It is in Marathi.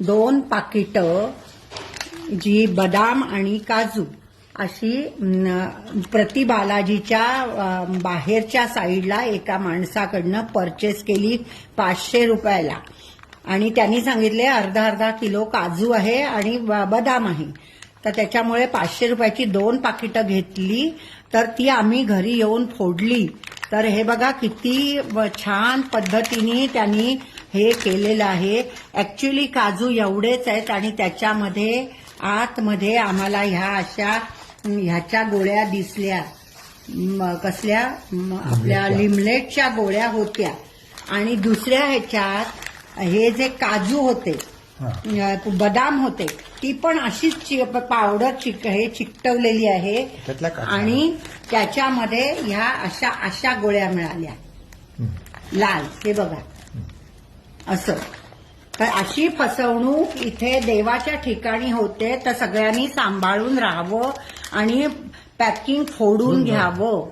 2 पाकिटं जी बदाम आणि काजू अशी प्रति बालाजीच्या बाहेरच्या साईडला एका माणसाकडनं परचेस केली 500 रुपयाला. आणि त्यांनी सांगितले अर्धा किलो काजू आहे आणि बदाम आहे. तर त्याच्यामुळे 500 रुपयाची 2 पाकिटं घेतली. तर ती आम्ही घरी येऊन फोडली. तर हे बघा किती छान पद्धतीने त्यांनी हे केलेलं आहे. ऍक्च्युली काजू एवढेच आहेत आणि त्याच्यामध्ये आतमध्ये आम्हाला ह्याच्या गोळ्या दिसल्या. कसल्या आपल्या लिमलेटच्या गोळ्या होत्या. आणि दुसऱ्या ह्याच्यात हे जे काजू होते बदाम होते ती पण अशीच पावडर हे चिकटवलेली आहे. आणि त्याच्यामध्ये ह्या अशा गोळ्या मिळाल्या लाल. हे बघा असं. तर अशी फसवणूक इथे देवाच्या ठिकाणी होते. तर सगळ्यांनी सांभाळून राहावं आणि पॅकिंग फोडून घ्यावं.